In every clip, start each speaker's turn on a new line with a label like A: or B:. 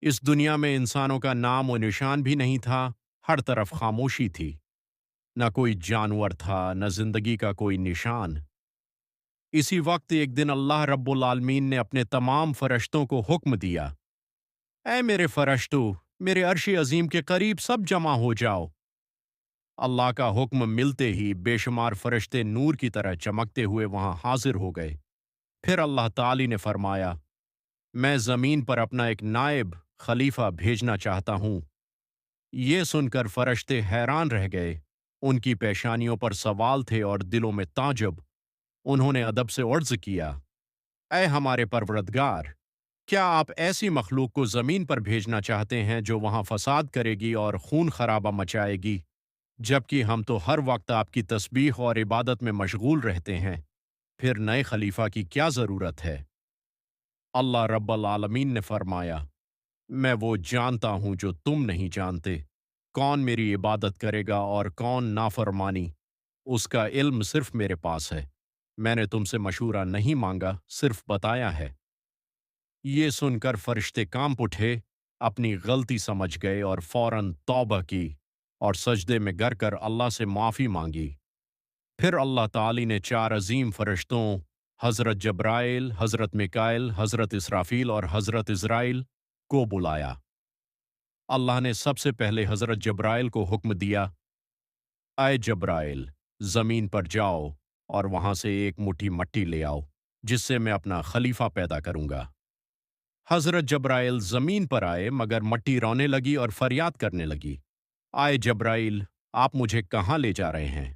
A: اس دنیا میں انسانوں کا نام و نشان بھی نہیں تھا، ہر طرف خاموشی تھی، نہ کوئی جانور تھا، نہ زندگی کا کوئی نشان۔ اسی وقت ایک دن اللہ رب العالمین نے اپنے تمام فرشتوں کو حکم دیا، اے میرے فرشتو، میرے عرش عظیم کے قریب سب جمع ہو جاؤ۔ اللہ کا حکم ملتے ہی بے شمار فرشتے نور کی طرح چمکتے ہوئے وہاں حاضر ہو گئے۔ پھر اللہ تعالی نے فرمایا، میں زمین پر اپنا ایک نائب خلیفہ بھیجنا چاہتا ہوں۔ یہ سن کر فرشتے حیران رہ گئے، ان کی پیشانیوں پر سوال تھے اور دلوں میں تعجب۔ انہوں نے ادب سے عرض کیا، اے ہمارے پروردگار، کیا آپ ایسی مخلوق کو زمین پر بھیجنا چاہتے ہیں جو وہاں فساد کرے گی اور خون خرابہ مچائے گی، جبکہ ہم تو ہر وقت آپ کی تسبیح اور عبادت میں مشغول رہتے ہیں؟ پھر نئے خلیفہ کی کیا ضرورت ہے؟ اللہ رب العالمین نے فرمایا، میں وہ جانتا ہوں جو تم نہیں جانتے، کون میری عبادت کرے گا اور کون نافرمانی، اس کا علم صرف میرے پاس ہے۔ میں نے تم سے مشورہ نہیں مانگا، صرف بتایا ہے۔ یہ سن کر فرشتے کانپ اٹھے، اپنی غلطی سمجھ گئے اور فوراً توبہ کی اور سجدے میں گر کر اللہ سے معافی مانگی۔ پھر اللہ تعالی نے چار عظیم فرشتوں، حضرت جبرائیل، حضرت میکائیل، حضرت اسرافیل اور حضرت عزرائیل کو بلایا۔ اللہ نے سب سے پہلے حضرت جبرائیل کو حکم دیا، اے جبرائیل، زمین پر جاؤ اور وہاں سے ایک مٹھی مٹی لے آؤ، جس سے میں اپنا خلیفہ پیدا کروں گا۔ حضرت جبرائیل زمین پر آئے مگر مٹی رونے لگی اور فریاد کرنے لگی، آئے جبرائیل، آپ مجھے کہاں لے جا رہے ہیں؟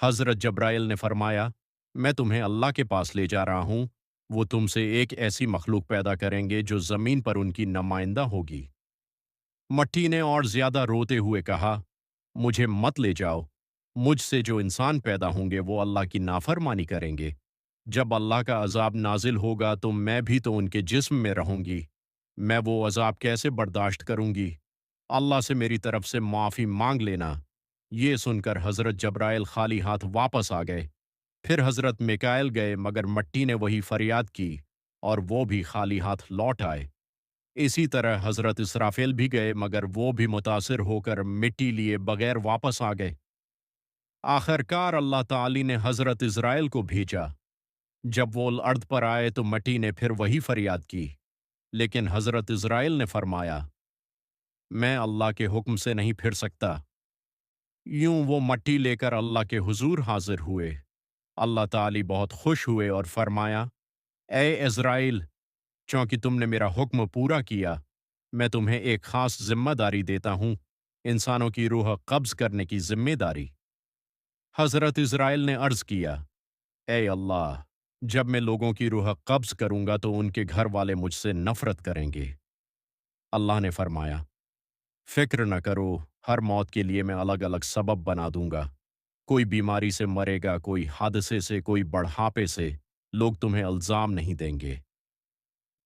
A: حضرت جبرائیل نے فرمایا، میں تمہیں اللہ کے پاس لے جا رہا ہوں، وہ تم سے ایک ایسی مخلوق پیدا کریں گے جو زمین پر ان کی نمائندہ ہوگی۔ مٹی نے اور زیادہ روتے ہوئے کہا، مجھے مت لے جاؤ، مجھ سے جو انسان پیدا ہوں گے وہ اللہ کی نافرمانی کریں گے۔ جب اللہ کا عذاب نازل ہوگا تو میں بھی تو ان کے جسم میں رہوں گی، میں وہ عذاب کیسے برداشت کروں گی؟ اللہ سے میری طرف سے معافی مانگ لینا۔ یہ سن کر حضرت جبرائیل خالی ہاتھ واپس آ گئے۔ پھر حضرت میکائیل گئے مگر مٹی نے وہی فریاد کی اور وہ بھی خالی ہاتھ لوٹ آئے۔ اسی طرح حضرت اسرافیل بھی گئے مگر وہ بھی متاثر ہو کر مٹی لیے بغیر واپس آ گئے۔ آخر کار اللہ تعالی نے حضرت عزرائیل کو بھیجا۔ جب وہ ارض پر آئے تو مٹی نے پھر وہی فریاد کی، لیکن حضرت عزرائیل نے فرمایا، میں اللہ کے حکم سے نہیں پھر سکتا۔ یوں وہ مٹی لے کر اللہ کے حضور حاضر ہوئے۔ اللہ تعالی بہت خوش ہوئے اور فرمایا، اے عزرائیل، چونکہ تم نے میرا حکم پورا کیا، میں تمہیں ایک خاص ذمہ داری دیتا ہوں، انسانوں کی روح قبض کرنے کی ذمہ داری۔ حضرت عزرائیل نے عرض کیا، اے اللہ، جب میں لوگوں کی روح قبض کروں گا تو ان کے گھر والے مجھ سے نفرت کریں گے۔ اللہ نے فرمایا، فکر نہ کرو، ہر موت کے لیے میں الگ الگ سبب بنا دوں گا، کوئی بیماری سے مرے گا، کوئی حادثے سے، کوئی بڑھاپے سے، لوگ تمہیں الزام نہیں دیں گے۔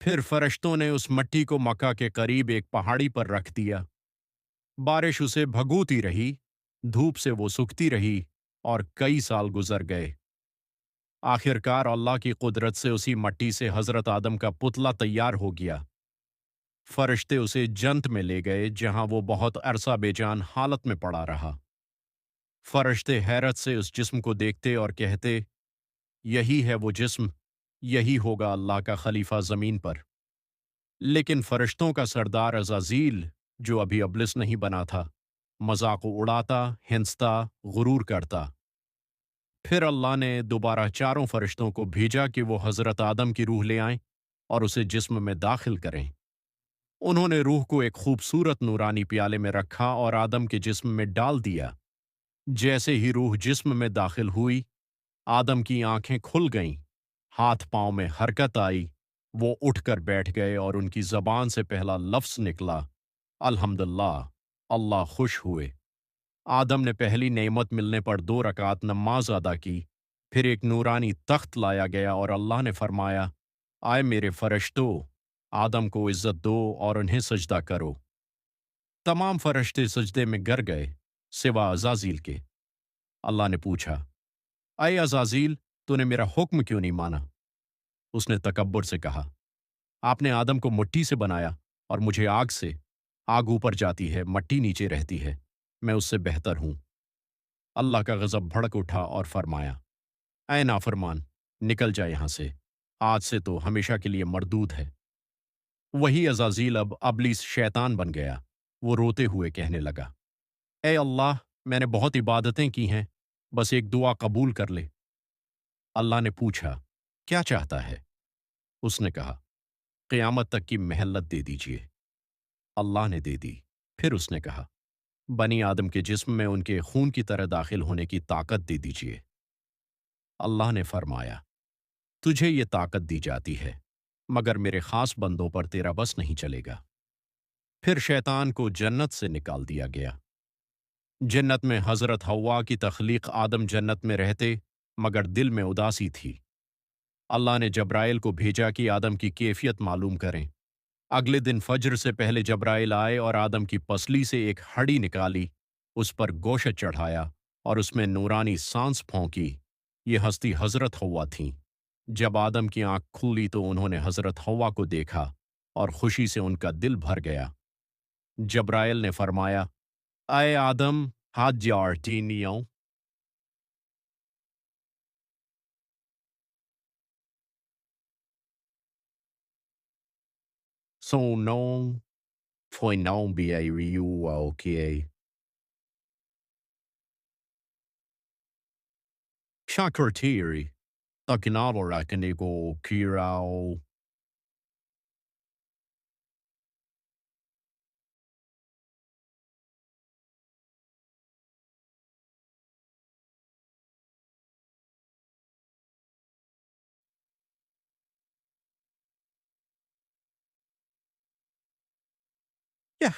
A: پھر فرشتوں نے اس مٹی کو مکہ کے قریب ایک پہاڑی پر رکھ دیا۔ بارش اسے بھگوتی رہی، دھوپ سے وہ سوکھتی رہی اور کئی سال گزر گئے۔ آخر کار اللہ کی قدرت سے اسی مٹی سے حضرت آدم کا پتلا تیار ہو گیا۔ فرشتے اسے جنت میں لے گئے جہاں وہ بہت عرصہ بے جان حالت میں پڑا رہا۔ فرشتے حیرت سے اس جسم کو دیکھتے اور کہتے، یہی ہے وہ جسم، یہی ہوگا اللہ کا خلیفہ زمین پر۔ لیکن فرشتوں کا سردار عزازیل، جو ابھی ابلس نہیں بنا تھا، مذاق اڑاتا، ہنستا، غرور کرتا۔ پھر اللہ نے دوبارہ چاروں فرشتوں کو بھیجا کہ وہ حضرت آدم کی روح لے آئیں اور اسے جسم میں داخل کریں۔ انہوں نے روح کو ایک خوبصورت نورانی پیالے میں رکھا اور آدم کے جسم میں ڈال دیا۔ جیسے ہی روح جسم میں داخل ہوئی، آدم کی آنکھیں کھل گئیں، ہاتھ پاؤں میں حرکت آئی، وہ اٹھ کر بیٹھ گئے اور ان کی زبان سے پہلا لفظ نکلا، الحمدللہ، اللہ خوش ہوئے۔ آدم نے پہلی نعمت ملنے پر 2 رکعت نماز ادا کی، پھر ایک نورانی تخت لایا گیا اور اللہ نے فرمایا، آئے میرے فرشتو، آدم کو عزت دو اور انہیں سجدہ کرو۔ تمام فرشتے سجدے میں گر گئے سوا عزازیل کے۔ اللہ نے پوچھا، اے عزازیل، تو نے میرا حکم کیوں نہیں مانا؟ اس نے تکبر سے کہا، آپ نے آدم کو مٹی سے بنایا اور مجھے آگ اوپر جاتی ہے، مٹی نیچے رہتی ہے، میں اس سے بہتر ہوں۔ اللہ کا غضب بھڑک اٹھا اور فرمایا، اے نافرمان، نکل جا یہاں سے، آج سے تو ہمیشہ کے لیے مردود ہے۔ وہی عزازیل اب ابلیس شیطان بن گیا، وہ روتے ہوئے کہنے لگا، اے اللہ، میں نے بہت عبادتیں کی ہیں، بس ایک دعا قبول کر لے۔ اللہ نے پوچھا، کیا چاہتا ہے؟ اس نے کہا، قیامت تک کی مہلت دے دیجیے۔ اللہ نے دے دی۔ پھر اس نے کہا، بنی آدم کے جسم میں ان کے خون کی طرح داخل ہونے کی طاقت دے دیجیے۔ اللہ نے فرمایا، تجھے یہ طاقت دی جاتی ہے، مگر میرے خاص بندوں پر تیرا بس نہیں چلے گا۔ پھر شیطان کو جنت سے نکال دیا گیا۔ جنت میں حضرت حوا کی تخلیق، آدم جنت میں رہتے مگر دل میں اداسی تھی۔ اللہ نے جبرائیل کو بھیجا کہ آدم کی کیفیت معلوم کریں۔ اگلے دن فجر سے پہلے جبرائیل آئے اور آدم کی پسلی سے ایک ہڑی نکالی، اس پر گوشت چڑھایا اور اس میں نورانی سانس پھونکی۔ یہ ہستی حضرت حوا تھیں۔ جب آدم کی آنکھ کھلی تو انہوں نے حضرت حوا کو دیکھا اور خوشی سے ان کا دل بھر گیا۔ جبرائیل نے فرمایا، اے آدم، ہاتھ جارٹینیوں۔ So não foi não BAU okay. Shakurtiri, Takinabora Kaniko Kirao. Yeah,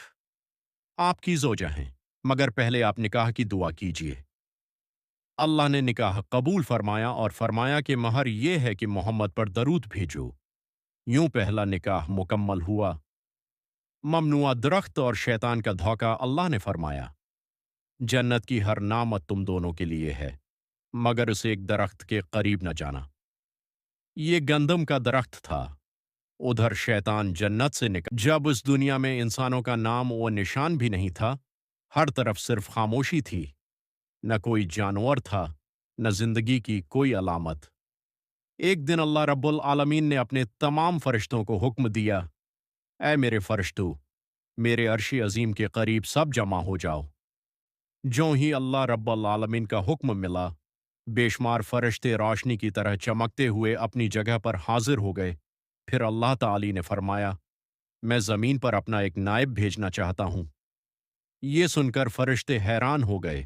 A: آپ کی زوجہ ہیں، مگر پہلے آپ نکاح کی دعا کیجیے۔ اللہ نے نکاح قبول فرمایا اور فرمایا کہ مہر یہ ہے کہ محمد پر درود بھیجو۔ یوں پہلا نکاح مکمل ہوا۔ ممنوع درخت اور شیطان کا دھوکہ۔ اللہ نے فرمایا، جنت کی ہر نعمت تم دونوں کے لیے ہے، مگر اسے ایک درخت کے قریب نہ جانا۔ یہ گندم کا درخت تھا۔ ادھر شیطان جنت سے نکل جب اس دنیا میں انسانوں کا نام و نشان بھی نہیں تھا، ہر طرف صرف خاموشی تھی، نہ کوئی جانور تھا، نہ زندگی کی کوئی علامت۔ ایک دن اللہ رب العالمین نے اپنے تمام فرشتوں کو حکم دیا، اے میرے فرشتو، میرے عرش عظیم کے قریب سب جمع ہو جاؤ۔ جوں ہی اللہ رب العالمین کا حکم ملا، بے شمار فرشتے روشنی کی طرح چمکتے ہوئے اپنی جگہ پر حاضر ہو گئے۔ پھر اللہ تعالی نے فرمایا، میں زمین پر اپنا ایک نائب بھیجنا چاہتا ہوں۔ یہ سن کر فرشتے حیران ہو گئے،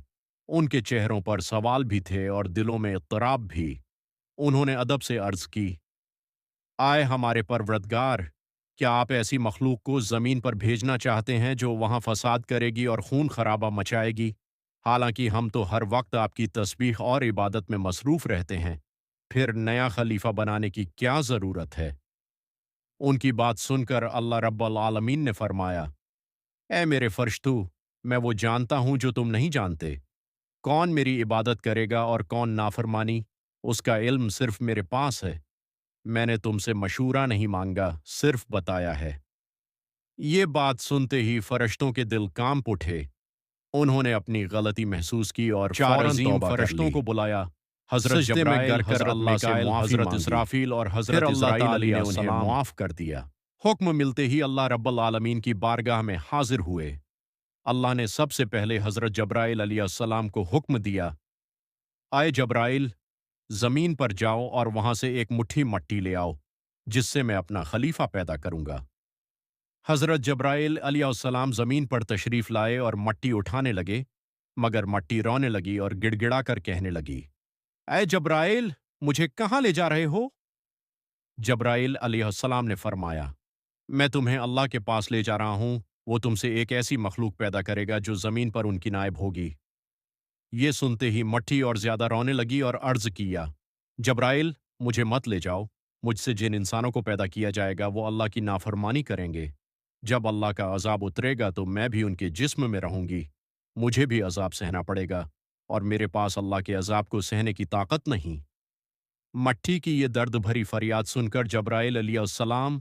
A: ان کے چہروں پر سوال بھی تھے اور دلوں میں اضطراب بھی۔ انہوں نے ادب سے عرض کی، آئے ہمارے پروردگار، کیا آپ ایسی مخلوق کو زمین پر بھیجنا چاہتے ہیں جو وہاں فساد کرے گی اور خون خرابہ مچائے گی؟ حالانکہ ہم تو ہر وقت آپ کی تسبیح اور عبادت میں مصروف رہتے ہیں، پھر نیا خلیفہ بنانے کی کیا ضرورت ہے؟ ان کی بات سن کر اللہ رب العالمین نے فرمایا، اے میرے فرشتو، میں وہ جانتا ہوں جو تم نہیں جانتے۔ کون میری عبادت کرے گا اور کون نافرمانی، اس کا علم صرف میرے پاس ہے۔ میں نے تم سے مشورہ نہیں مانگا، صرف بتایا ہے۔ یہ بات سنتے ہی فرشتوں کے دل کانپ اٹھے۔ انہوں نے اپنی غلطی محسوس کی اور
B: چار
A: فوراً
B: عظیم
A: توبہ
B: فرشتوں
A: کر لی۔
B: کو بلایا،
A: حضرت
B: سجدے میں
A: جبرائیل،
B: گر کر
A: حضرت
B: اللہ سے
A: میکائیل،
B: معافی
A: حضرت
B: مانگی۔
A: اسرافیل اور
B: پھر
A: حضرت
B: اللہ
A: اسرائیل
B: تعالی
A: علیہ
B: نے
A: انہیں
B: السلام
A: معاف کر دیا۔ حکم ملتے ہی اللہ رب العالمین کی بارگاہ میں حاضر ہوئے۔ اللہ نے سب سے پہلے حضرت جبرائیل علیہ السلام کو حکم دیا، آئے جبرائیل، زمین پر جاؤ اور وہاں سے ایک مٹھی مٹی لے آؤ، جس سے میں اپنا خلیفہ پیدا کروں گا۔ حضرت جبرائیل علیہ السلام زمین پر تشریف لائے اور مٹی اٹھانے لگے، مگر مٹی رونے لگی اور گڑ گڑا کر کہنے لگی، اے جبرائیل، مجھے کہاں لے جا رہے ہو؟ جبرائیل علیہ السلام نے فرمایا، میں تمہیں اللہ کے پاس لے جا رہا ہوں، وہ تم سے ایک ایسی مخلوق پیدا کرے گا جو زمین پر ان کی نائب ہوگی۔ یہ سنتے ہی مٹھی اور زیادہ رونے لگی اور عرض کیا، جبرائیل، مجھے مت لے جاؤ، مجھ سے جن انسانوں کو پیدا کیا جائے گا وہ اللہ کی نافرمانی کریں گے۔ جب اللہ کا عذاب اترے گا تو میں بھی ان کے جسم میں رہوں گی، مجھے بھی عذاب سہنا پڑے گا، اور میرے پاس اللہ کے عذاب کو سہنے کی طاقت نہیں۔ مٹھی کی یہ درد بھری فریاد سن کر جبرائیل علیہ السلام